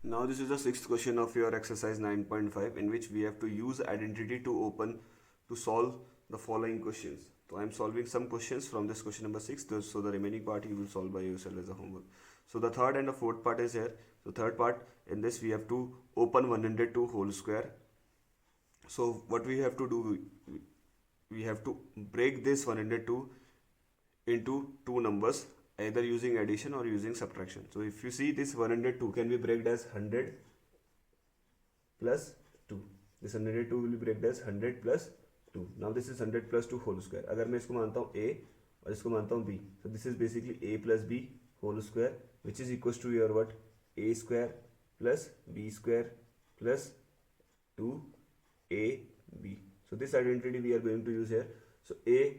Now this is the sixth question of your exercise 9.5, in which we have to use identity to solve the following questions. So I am solving some questions from this question number 6, so the remaining part you will solve by yourself as a homework. So the third and the fourth part is here. So third part, in this we have to open 102 whole square. So what we have to do, we have to break this 102 into two numbers, either using addition or using subtraction. So if you see, this 102 can be broken as 100 plus 2. This 102 will be broken as 100 plus 2. Now this is 100 plus 2 whole square. अगर मैं इसको मानता हूँ a और इसको मानता हूँ b, so this is basically a plus b whole square, which is equals to your what, a square plus b square plus 2ab. So this identity we are going to use here. So a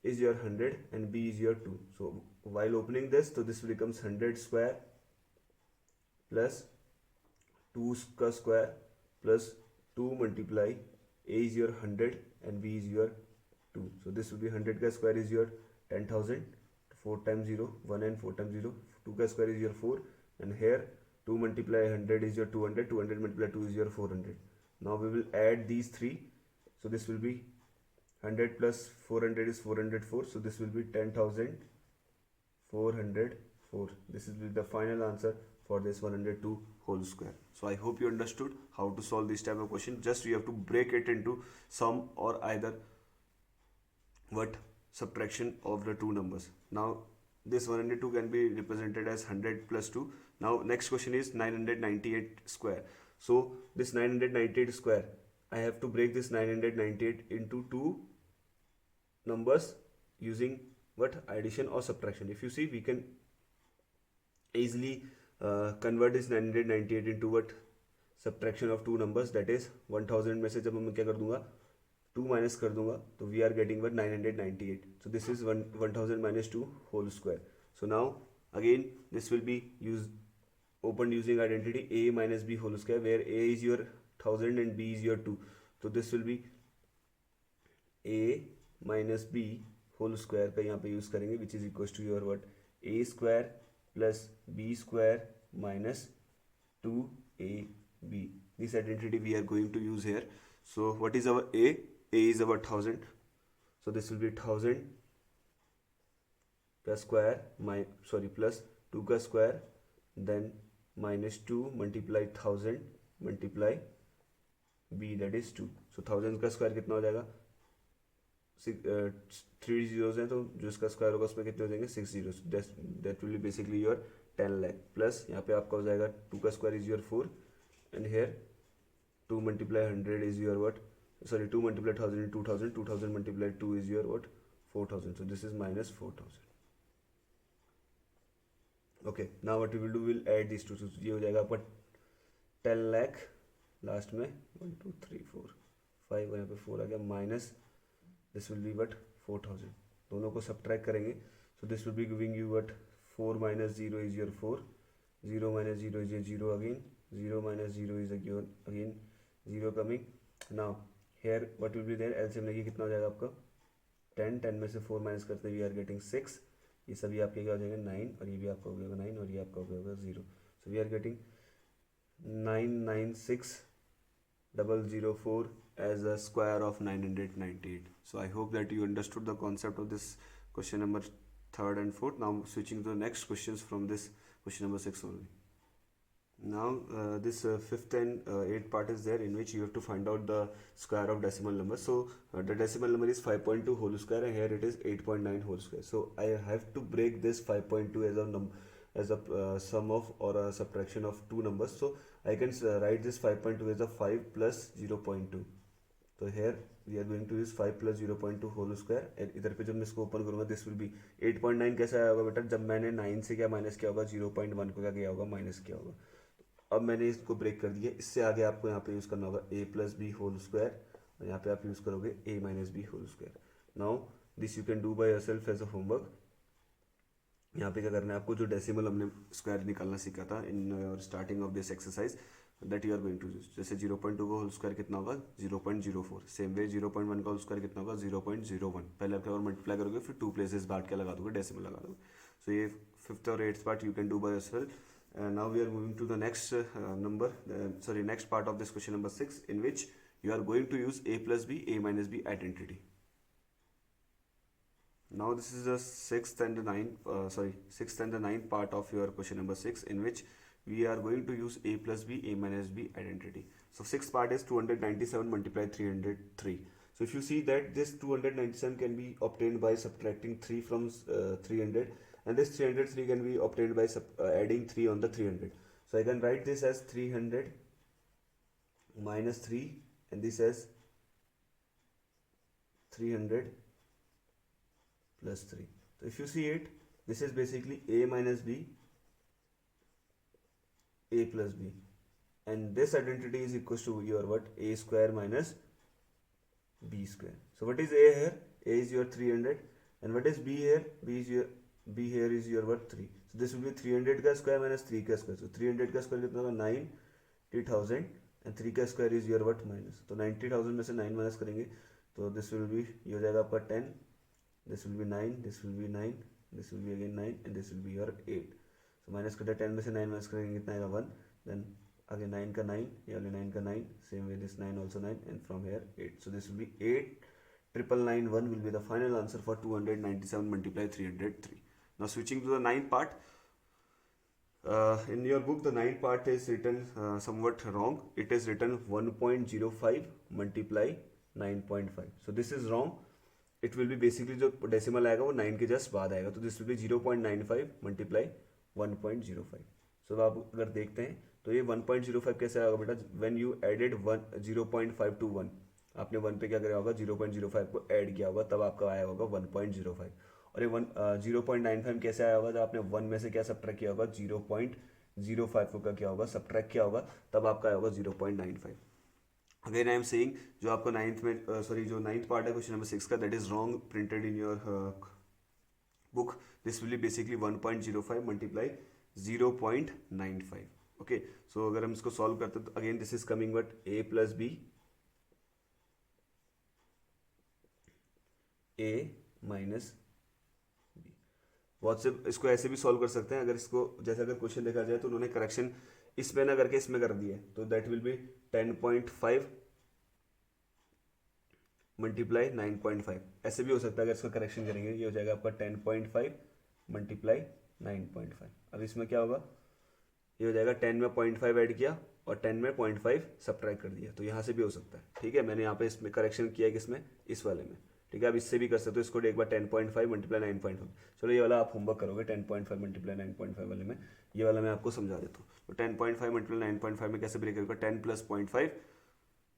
is your 100 and b is your 2. So while opening this, so this becomes 100 square plus 2 square plus 2 multiply a is your 100 and b is your 2. So this will be 100 ka square is your 10,000, 4 times 0 1 and 4 times 0, 2 ka square is your 4, and here 2 multiply 100 is your 200, 200 multiply 2 is your 400. Now we will add these three. So this will be 100 plus 400 is 404. So this will be 10,404. This will be the final answer for this 102 whole square. So I hope you understood how to solve this type of question. Just you have to break it into sum or either what, subtraction of the two numbers. Now this 102 can be represented as 100 plus 2. Now next question is 998 square. So this 998 square, I have to break this 998 into two numbers using what, addition or subtraction. If you see, we can easily convert this 998 into what, subtraction of two numbers, that is 1000 में से जब मैं क्या कर दूंगा, 2 minus कर दूंगा, तो we are getting what, 998. So this is 1000 minus 2 whole square. So now again this will be used, opened using identity a minus b whole square, where a is your 1000 and b is your 2. So this will be a minus b whole square का यहाँ पे use करेंगे, which is equals to your what, a square plus b square minus 2ab. This identity we are going to use here. So what is our a? A is our 1000. So this will be 1000 का square, plus 2 का square, then minus 2 multiply 1000 multiply b, that is 2. So 1000 का square कितना हो जाएगा, 3 zeros हैं, तो जो इसका स्क्वायर होगा उसमें कितने हो जाएंगे, 6 zeros. That will be basically your 10 lakh. Plus यहाँ पे आपका हो जाएगा 2 का square is your 4, and here 2 multiply 100 is your what, sorry, 2 multiply 1000 is 2000, 2000 multiply 2 is your what, 4000. So this is minus 4000. Okay, now what we will do, we'll add these two. So ये हो जाएगा आपका 10 lakh, last में 1 2 3 4 5, यहाँ पे 4 आ गया, minus this will B what 4000. दोनों को सब्ट्रैक्ट करेंगे. So this will be giving you what 4 minus 0 is your 4, 0 minus 0 is your 0 again, 0 minus 0 is again 0 coming. Now here what will be there, LCM लेके कितना हो जाएगा आपका 10, 10 में से 4 माइनस करते वी आर गेटिंग 6. ये सभी आपके क्या हो जाएंगे 9, और ये भी आपका हो गया 9, और ये आपका हो गया 0. So we are getting 996,004 as a square of 998. So I hope that you understood the concept of this question number 3rd and 4th. Now switching to the next questions from this question number 6 only. Now this 5th and 8th part is there, in which you have to find out the square of decimal number. So the decimal number is 5.2 whole square, and here it is 8.9 whole square. So I have to break this 5.2 as a number, as a sum of or a subtraction of two numbers. So I can write this 5.2 as a 5 plus 0.2. So here we are going to use 5 plus 0.2 whole square, and इधर पे जब मैं इसको open करूँगा this will B 8.9. कैसे आया होगा बेटा, जब मैंने 9 से क्या माइनस किया होगा, 0.1 को क्या किया होगा, माइनस किया होगा. अब मैंने इसको ब्रेक कर दिया. इससे आगे आपको यहाँ पे यूज़ करना होगा a plus B whole square, और यहाँ पे आप यूज़ करोगे a minus B whole square. Now this you can do by yourself as a homework. यहाँ पे क्या करना है आपको, जो डेसिमल हमने स्क्वायर निकालना सीखा था in starting of this exercise, that you are going to use. जैसे 0.2 का होल स्क्वायर कितना होगा, 0.04. सेम वे 0.1 का होल स्क्वायर कितना होगा, 0.01. पहले आप और मल्टीप्लाई करोगे, फिर 2 प्लेसेस बांट के लगा दोगे, डेसिमल लगा दोगे. सो ये 5th और 8th part you can do by yourself Now we are moving to the next next part of this question number 6, in which you are going to use a plus b, a minus b identity. Now this is the sixth and the ninth part of your question number 6, in which we are going to use a plus b, a minus b identity. So sixth part is 297 multiplied 303. So if you see that this 297 can be obtained by subtracting 3 from 300, and this 303 can be obtained by adding 3 on the 300. So I can write this as 300 minus 3, and this as 300 plus 3. So if you see it, this is basically a minus b, a plus b, and this identity is equals to your what? A square minus b square. So what is a here? A is your 300, and what is b here? B here is your what? 3. So this will be 300 का square minus 3 का square. So 300 का square कितना होगा? 90,000, and 3 का square is your what? Minus. तो 90,000 में से 9 minus करेंगे तो this will be, ये हो जाएगा आपका 10, this will be 9, this will be 9, this will be again 9, and this will be your 8. So minus करते 10 में से 9 minus करेंगे कितना आएगा? 1. Then again 9 का 9, ये वाले 9 का 9, same way this 9 also 9, and from here 8. So this will be 8,991 will be the final answer for 297 multiplied 303. Now switching to the ninth part. In your book the ninth part is written somewhat wrong. It is written 1.05 multiply 9.5. So this is wrong. It will be basically जो decimal आएगा वो 9 के just बाद आएगा, तो this will be 0.95 multiply 1.05. So आप अगर देखते हैं तो ये 1.05 कैसे आएगा बेटा? When you added 0.5 to 1, आपने 1 पे क्या करा होगा? 0.05 को ऐड किया होगा, तब आपका आया होगा 1.05. और ये 0.95 कैसे आया होगा? जब आपने 1 में से क्या सब्ट्रैक्ट किया होगा? 0.05 को क्या किया होगा? सब्ट्रैक्ट किया होगा, तब आपका आया होगा 0.95. अगेन आई एम सेइंग जो आपको जो नाइन्थ पार्ट है क्वेश्चन नंबर 6 का, that is wrong printed in your book. This will be basically 1.05 multiply 0.95. Okay, so अगर हम इसको सॉल्व करते हैं तो again this is coming but a plus b, a minus b. बहुत से इसको ऐसे भी सॉल्व कर सकते हैं. अगर इसको जैसे अगर क्वेश्चन देखा जाए तो उन्होंने करेक्शन इसमें ना करके इसमें कर दिया है, तो दैट विल बी 10.5 मल्टीप्लाई 9.5. ऐसे भी हो सकता है. अगर इसका करेक्शन करेंगे ये हो जाएगा आपका 10.5 मल्टीप्लाई 9.5. अब इसमें क्या होगा? ये हो जाएगा 10 में 0.5 ऐड किया और 10 में 0.5 सब्ट्रैक्ट कर दिया, तो यहाँ से भी हो सकता है. ठीक है, मैंने यहाँ पे इसमें करेक्शन किया है किसमें? इस वाले में. ठीक है, अब इससे भी कर सकते हो. इसको एक बार 10.5 मल्टीप्लाई 9.5. चलो ये वाला आप होमवर्क करोगे 10.5 मल्टीप्लाई 9.5 वाले में. ये वाला मैं आपको समझा देता हूँ. तो 10.5 मल्टीप्लाई 9.5 में कैसे ब्रेक होगा? 10 प्लस 0.5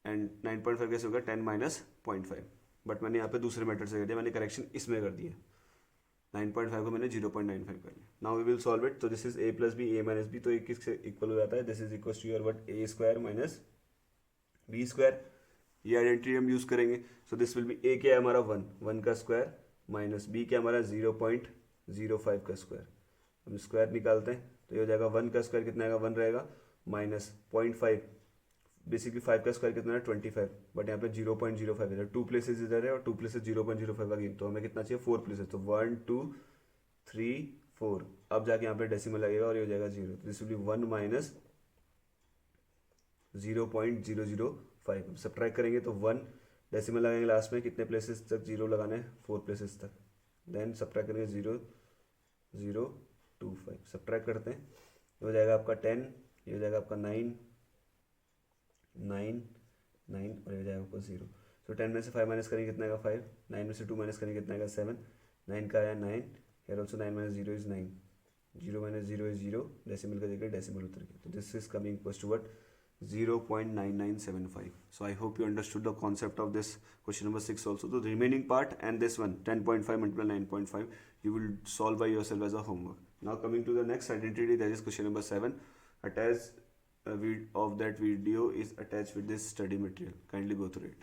एंड 9.5 कैसे होगा? 10 माइनस 0.5. बट मैंने यहाँ पे दूसरे मेथड से कर दिया, मैंने करेक्शन इसमें कर दिया. 9.5 को मैंने 0.95 कर लिया. Now we will solve it. तो this is a plus b, a minus b, तो ये किससे इक्वल हो जाता है? This is equal to your what? a square minus b square. ये आइडेंटिटी हम यूज करेंगे. So this will be a क्या है हमारा? 1 का स्क्वायर माइनस b क्या हमारा? 0.05 का स्क्वायर. हम स्क्वायर निकालते हैं तो ये हो जाएगा 1 का स्क्वायर कितना आएगा? 1 रहेगा माइनस 0.5. बेसिकली 5 का स्क्वायर कितना है? 25. बट यहाँ पे 0.05 है. 2 प्लेसेस इधर है और 2 प्लेसेस 0.05 अगेन, तो हमें कितना चाहिए? 4 प्लेसेस. तो 1 2 3 4. अब जाके यहाँ पे डेसिमल लगेगा और ये हो जाएगा 0. तो दिस विल बी 1 माइनस 0.005. अब सब्ट्रैक्ट करेंगे तो 1 डेसिमल लगाएंगे लास्ट में. कितने प्लेसेस तक 0 लगाना है? 4 प्लेसेस तक. देन सब्ट्रैक्ट करेंगे 0.025. सब्ट्रैक्ट करते हैं तो हो जाएगा आपका 10, ये हो जाएगा आपका 9 और ये हो जाएगा आपका 0. तो 10 में से 5 माइनस करेंगे कितना आएगा? 5. 9 में से 2 माइनस करेंगे कितना आएगा? 7. 9 का आया 9. Here also 9 minus 0 is 9. 0 minus 0 is 0. Decimal का जगह डेसिमल उतर गया. तो this is coming equal to what? 0.9975. So I hope you understood the concept of this question number 6 also. The remaining part and this one 10.5 multiplied 9.5 you will solve by yourself as a homework. Now coming to the next identity, that is question number 7. Attached of that video is attached with this study material. Kindly go through it.